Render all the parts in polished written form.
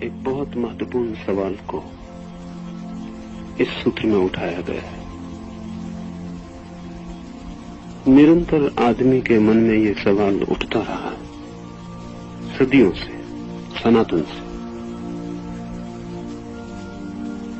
एक बहुत महत्वपूर्ण सवाल को इस सूत्र में उठाया गया है। निरंतर आदमी के मन में ये सवाल उठता रहा है, सदियों से, सनातन से,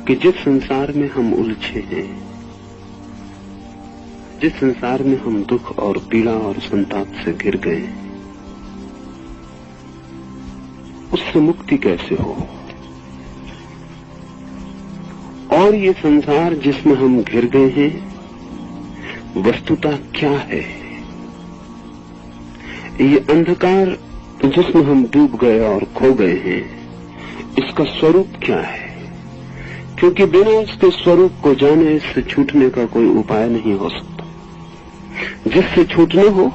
कि जिस संसार में हम उलझे हैं, जिस संसार में हम दुख और पीड़ा और संताप से घिर गए हैं, उससे मुक्ति कैसे हो। और ये संसार जिसमें हम घिर गए हैं वस्तुतः क्या है। ये अंधकार जिसमें हम डूब गए और खो गए हैं, इसका स्वरूप क्या है। क्योंकि बिना उसके स्वरूप को जाने इससे छूटने का कोई उपाय नहीं हो सकता। जिससे छूटना हो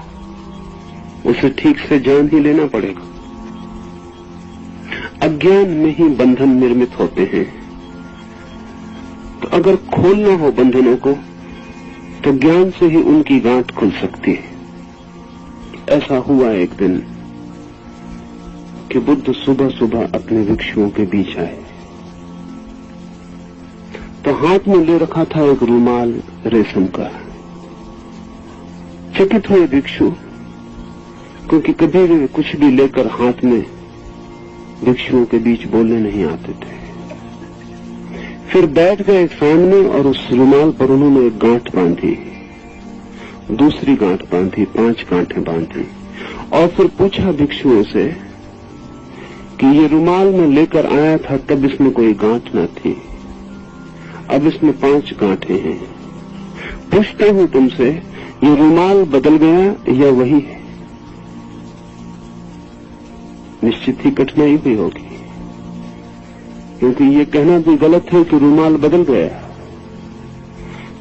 उसे ठीक से जान ही लेना पड़ेगा। अज्ञान में ही बंधन निर्मित होते हैं, तो अगर खोलना हो बंधनों को तो ज्ञान से ही उनकी गांठ खुल सकती है। ऐसा हुआ एक दिन कि बुद्ध सुबह सुबह अपने भिक्षुओं के बीच आए, तो हाथ में ले रखा था एक रुमाल रेशम का। चकित हुए भिक्षु, क्योंकि कभी वे कुछ भी लेकर हाथ में भिक्षुओं के बीच बोलने नहीं आते थे। फिर बैठ गए सामने और उस रुमाल पर उन्होंने एक गांठ बांधी, दूसरी गांठ बांधी, 5 गांठें बांधी, और फिर पूछा भिक्षुओं से कि ये रुमाल मैं लेकर आया था तब इसमें कोई गांठ न थी, अब इसमें 5 गांठें हैं। पूछता हूं तुमसे, ये रुमाल बदल गया या वही है। निश्चित ही कठिनाई भी होगी, क्योंकि ये कहना भी गलत है कि रुमाल बदल गया,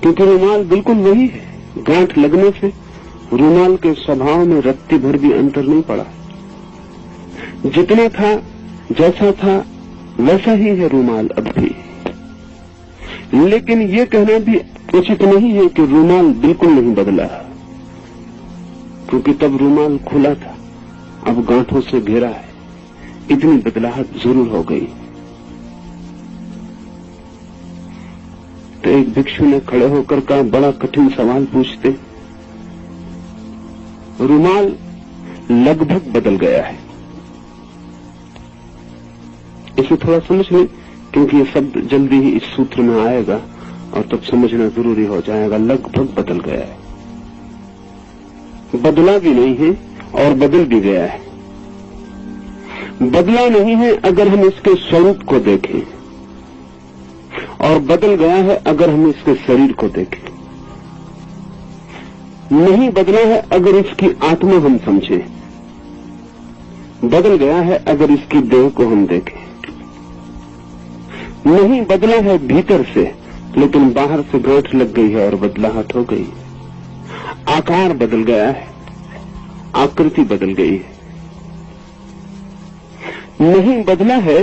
क्योंकि रुमाल बिल्कुल वही है। गांठ लगने से रुमाल के स्वभाव में रत्ती भर भी अंतर नहीं पड़ा। जितना था, जैसा था, वैसा ही है रुमाल अब भी। लेकिन ये कहना भी उचित नहीं है कि रुमाल बिल्कुल नहीं बदला, क्योंकि तब रुमाल खुला था, अब गांठों से घिरा है। इतनी बदलाहट जरूर हो गई। तो एक भिक्षु ने खड़े होकर कहा, बड़ा कठिन सवाल पूछते। रुमाल लगभग बदल गया है। इसे थोड़ा समझ लें, क्योंकि ये शब्द जल्दी ही इस सूत्र में आएगा और तब समझना जरूरी हो जाएगा। लगभग बदल गया है, बदला भी नहीं है और बदल भी गया है। बदला नहीं है अगर हम इसके स्वरूप को देखें, और बदल गया है अगर हम इसके शरीर को देखें। नहीं बदला है अगर इसकी आत्मा हम समझें, बदल गया है अगर इसकी देह को हम देखें। नहीं बदला है भीतर से, लेकिन बाहर से गांठ लग गई है और बदलाहट हो गई। आकार बदल गया है, आकृति बदल गई है। नहीं बदला है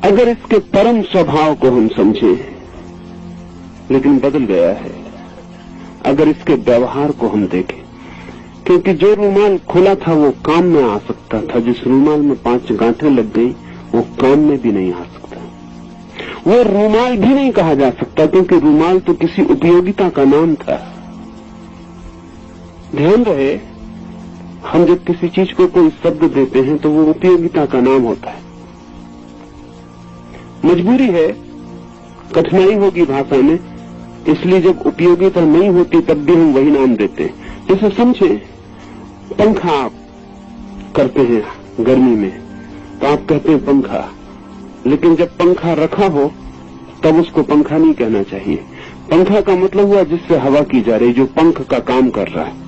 अगर इसके परम स्वभाव को हम समझें, लेकिन बदल गया है अगर इसके व्यवहार को हम देखें। क्योंकि जो रुमाल खुला था वो काम में आ सकता था, जिस रुमाल में 5 गांठें लग गई वो काम में भी नहीं आ सकता। वो रुमाल भी नहीं कहा जा सकता, क्योंकि रुमाल तो किसी उपयोगिता का नाम था। ध्यान रहे, हम जब किसी चीज को कोई शब्द देते हैं तो वो उपयोगिता का नाम होता है। मजबूरी है, कठिनाई होगी भाषा में, इसलिए जब उपयोगिता नहीं होती तब भी हम वही नाम देते हैं। जैसे समझे, पंखा आप करते हैं गर्मी में तो आप कहते हैं पंखा, लेकिन जब पंखा रखा हो तब उसको पंखा नहीं कहना चाहिए। पंखा का मतलब हुआ जिससे हवा की जा रही, जो पंख का काम कर रहा है।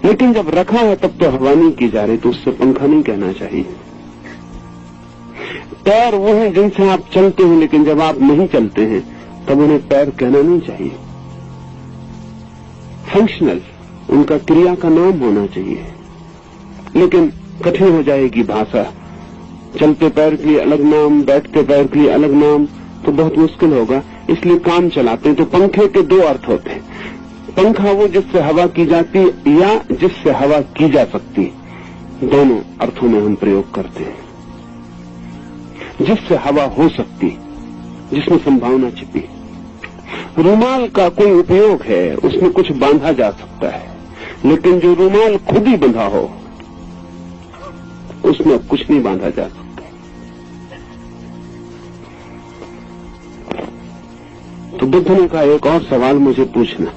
लेकिन जब रखा है तब तो हवा नहीं की जा रही, तो उससे पंखा नहीं कहना चाहिए। पैर वो है जिनसे आप चलते हैं, लेकिन जब आप नहीं चलते हैं तब उन्हें पैर कहना नहीं चाहिए। फंक्शनल, उनका क्रिया का नाम होना चाहिए। लेकिन कठिन हो जाएगी भाषा, चलते पैर के लिए अलग नाम, बैठते पैर के लिए अलग नाम, तो बहुत मुश्किल होगा। इसलिए काम चलाते हैं। तो पंखे के 2 अर्थ होते हैं। पंखा वो जिससे हवा की जाती या जिससे हवा की जा सकती। दोनों अर्थों में हम प्रयोग करते हैं। जिससे हवा हो सकती, जिसमें संभावना छिपी। रुमाल का कोई उपयोग है, उसमें कुछ बांधा जा सकता है, लेकिन जो रुमाल खुद ही बंधा हो उसमें कुछ नहीं बांधा जा सकता। तो बुद्ध ने कहा एक और सवाल मुझे पूछना,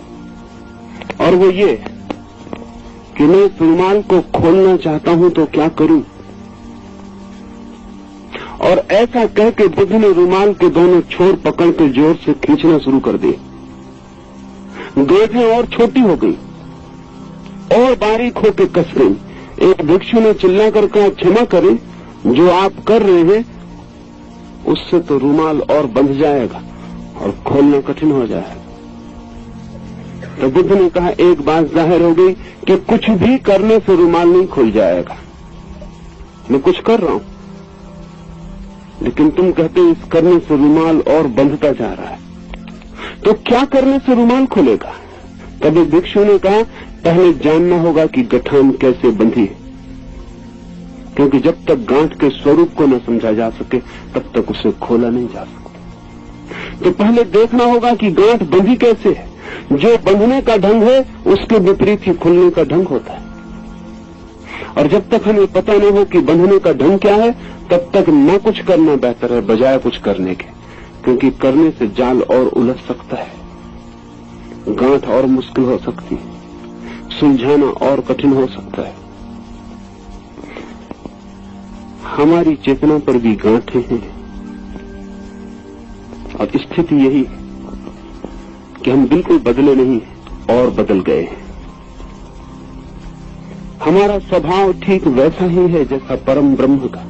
और वो ये कि मैं इस रुमाल को खोलना चाहता हूं तो क्या करूं। और ऐसा कह के बुद्ध ने रुमाल के दोनों छोर पकड़ के जोर से खींचना शुरू कर दिए। गांठें और छोटी हो गई और बारीक होकर कस गई। एक भिक्षु ने चिल्लाकर कहा, क्षमा करें, जो आप कर रहे हैं उससे तो रुमाल और बंध जाएगा और खोलना कठिन हो जाएगा। तो बुद्ध ने कहा एक बात जाहिर हो गई कि कुछ भी करने से रुमाल नहीं खुल जाएगा। मैं कुछ कर रहा हूं, लेकिन तुम कहते हो इस करने से रुमाल और बंधता जा रहा है, तो क्या करने से रुमाल खुलेगा। तब भिक्षु ने कहा पहले जानना होगा कि गठान कैसे बंधी है, क्योंकि जब तक गांठ के स्वरूप को न समझा जा सके तब तक उसे खोला नहीं जा सकता। तो पहले देखना होगा कि गांठ बंधी कैसे है। जो बंधने का ढंग है उसके विपरीत ही खुलने का ढंग होता है। और जब तक हमें पता नहीं हो कि बंधने का ढंग क्या है तब तक न कुछ करना बेहतर है बजाय कुछ करने के, क्योंकि करने से जाल और उलझ सकता है, गांठ और मुश्किल हो सकती है, सुलझाना और कठिन हो सकता है। हमारी चेतना पर भी गांठें हैं और स्थिति यही है कि हम बिल्कुल बदले नहीं और बदल गए हैं। हमारा स्वभाव ठीक वैसा ही है जैसा परम ब्रह्म का,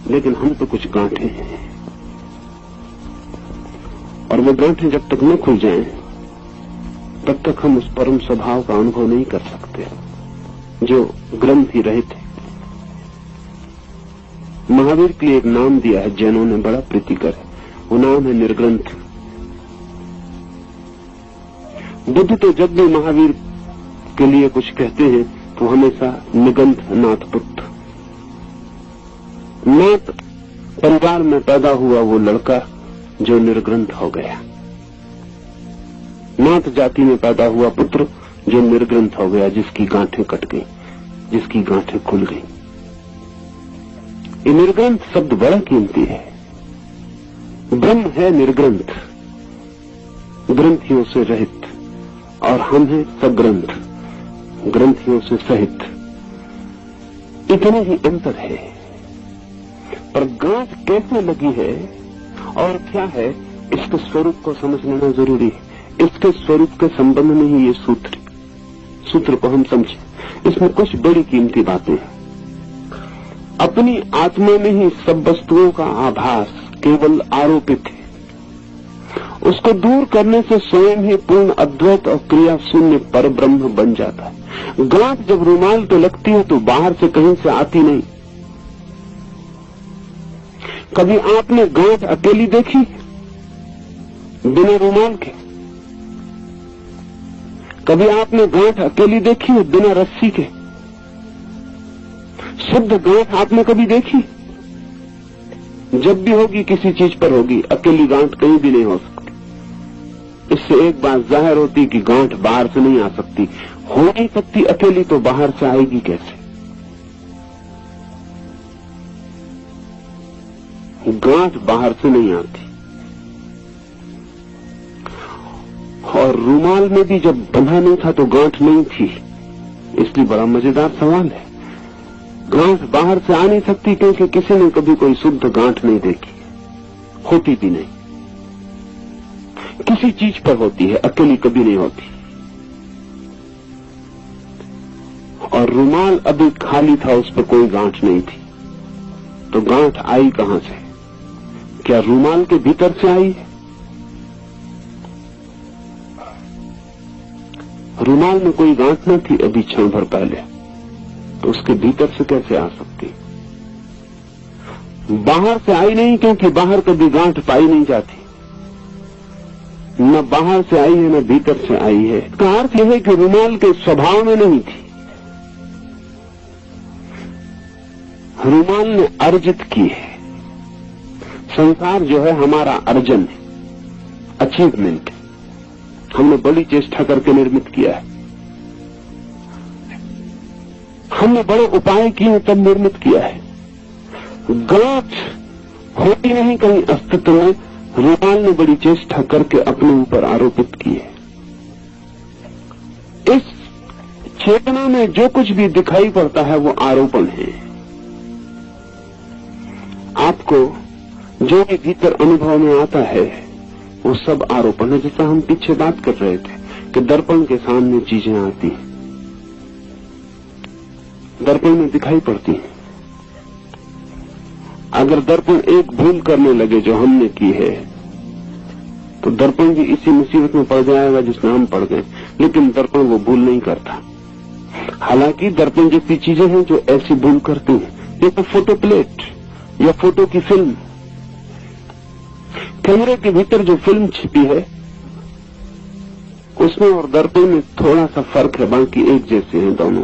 लेकिन हम तो कुछ गांठें हैं और वो गांठें जब तक न खुल जाएं तब तक हम उस परम स्वभाव का अनुभव नहीं कर सकते जो ग्रंथि रहित है। महावीर के लिए एक नाम दिया है जैनों ने, बड़ा प्रीतिकर है, वो नाम है निर्ग्रंथ। बुद्ध तो जब भी महावीर के लिए कुछ कहते हैं तो हमेशा निगंध नाथ पुत्र, नाथ परिवार में पैदा हुआ वो लड़का जो निर्ग्रंथ हो गया, नाथ जाति में पैदा हुआ पुत्र जो निर्ग्रंथ हो गया, जिसकी गांठें कट गई, जिसकी गांठें खुल गई। ये निर्ग्रंथ शब्द बड़ा कीमती है। ब्रह्म है निर्ग्रंथ, ग्रंथियों से रहित, और हम हैं सग्रंथ, ग्रंथियों से सहित। इतना ही अंतर है। पर गांठ कैसे लगी है और क्या है, इसके स्वरूप को समझ लेना जरूरी है। इसके स्वरूप के संबंध में ही ये सूत्र को हम समझें। इसमें कुछ बड़ी कीमती बातें हैं। अपनी आत्मा में ही सब वस्तुओं का आभास केवल आरोपित है। उसको दूर करने से स्वयं ही पूर्ण अद्वैत और क्रिया शून्य पर ब्रह्म बन जाता है। गांठ जब रुमाल पे लगती है तो बाहर से कहीं से आती नहीं। कभी आपने गांठ अकेली देखी बिना रुमाल के? कभी आपने गांठ अकेली देखी है बिना रस्सी के? शुद्ध गांठ आपने कभी देखी? जब भी होगी किसी चीज पर होगी, अकेली गांठ कहीं भी नहीं हो सकती। इससे एक बात जाहिर होती कि गांठ बाहर से नहीं आ सकती। हो नहीं सकती अकेली तो बाहर से आएगी कैसे? गांठ बाहर से नहीं आती। और रुमाल में भी जब बंधा नहीं था तो गांठ नहीं थी, इसलिए बड़ा मजेदार सवाल है। गांठ बाहर से आ नहीं सकती क्योंकि किसी ने कभी कोई शुद्ध गांठ नहीं देखी, होती भी नहीं। किसी चीज पर होती है, अकेली कभी नहीं होती। और रुमाल अभी खाली था, उस पर कोई गांठ नहीं थी, तो गांठ आई कहां से? क्या रुमाल के भीतर से आई है? रुमाल में कोई गांठ न थी अभी क्षण भर पहले, तो उसके भीतर से कैसे आ सकती? बाहर से आई नहीं, क्योंकि बाहर कभी गांठ पाई नहीं जाती। न बाहर से आई है न भीतर से आई है। इसका अर्थ यह है कि रुमाल के स्वभाव में नहीं थी। रूमाल ने अर्जित की है। संसार जो है हमारा अर्जन है, अचीवमेंट। हमने बड़ी चेष्टा करके निर्मित किया है, हमने बड़े उपाय किए तब निर्मित किया है। गांठ होती नहीं कहीं अस्तित्व में, रूमाल ने बड़ी चेष्टा करके अपने ऊपर आरोपित की है। इस चेतना में जो कुछ भी दिखाई पड़ता है वो आरोपण है। आपको जो भी भीतर अनुभव में आता है वो सब आरोपण है। जैसा हम पीछे बात कर रहे थे कि दर्पण के सामने चीजें आती हैं, दर्पण में दिखाई पड़ती हैं। अगर दर्पण एक भूल करने लगे जो हमने की है तो दर्पण भी इसी मुसीबत में पड़ जाएगा जिसमें हम पड़ गए। लेकिन दर्पण वो भूल नहीं करता। हालांकि दर्पण जैसी चीजें हैं जो ऐसी भूल करती हैं। ये तो फोटो प्लेट या फोटो की फिल्म, कैमरे के भीतर जो फिल्म छिपी है उसमें और दर्पण में थोड़ा सा फर्क है, बाकी एक जैसे हैं दोनों।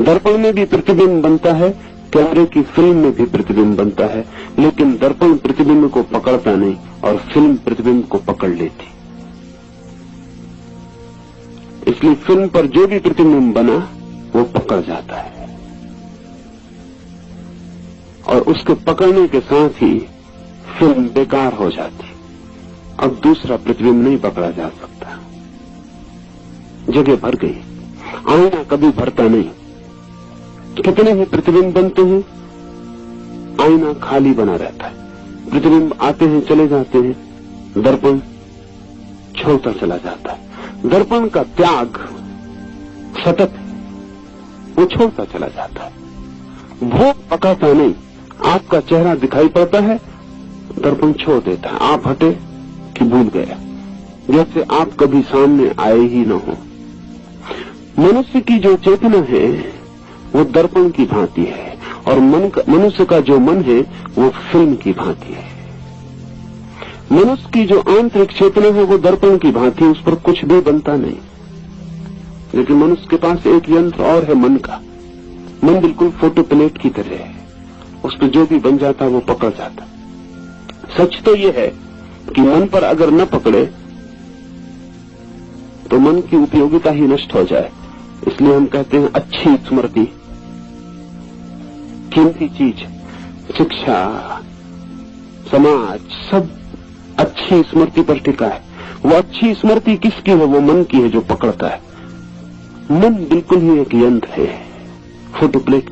दर्पण में भी प्रतिबिंब बनता है, कैमरे की फिल्म में भी प्रतिबिंब बनता है, लेकिन दर्पण प्रतिबिंब को पकड़ता नहीं और फिल्म प्रतिबिंब को पकड़ लेती। इसलिए फिल्म पर जो भी प्रतिबिंब बना वो पकड़ जाता है और उसके पकड़ने के साथ ही फिल्म बेकार हो जाती। अब दूसरा प्रतिबिंब नहीं पकड़ा जा सकता, जगह भर गई। आईना कभी भरता नहीं। कितने ही प्रतिबिंब बनते हैं, आईना खाली बना रहता है। प्रतिबिंब आते हैं चले जाते हैं, दर्पण छोड़ता चला जाता है। दर्पण का त्याग सतत है, वो छोड़ता चला जाता है। भोग पकाता नहीं। आपका चेहरा दिखाई पड़ता है, दर्पण छोड़ देता है। आप हटे कि भूल गया, जैसे आप कभी सामने आए ही न हो। मनुष्य की जो चेतना है वो दर्पण की भांति है और मनुष्य का जो मन है वो फिल्म की भांति है। मनुष्य की जो आंतरिक चेतना है वो दर्पण की भांति है, उस पर कुछ भी बनता नहीं। लेकिन मनुष्य के पास एक यंत्र और है, मन का। मन बिल्कुल फोटो प्लेट की तरह है, उस पर जो भी बन जाता है वो पकड़ जाता। सच तो ये है कि मन पर अगर न पकड़े तो मन की उपयोगिता ही नष्ट हो जाए। इसलिए हम कहते हैं अच्छी स्मृति, कीमती चीज, शिक्षा, समाज, सब अच्छी स्मृति पर टिका है। वो अच्छी स्मृति किसकी है? वो मन की है जो पकड़ता है। मन बिल्कुल ही एक यंत्र है, फोटो प्लेट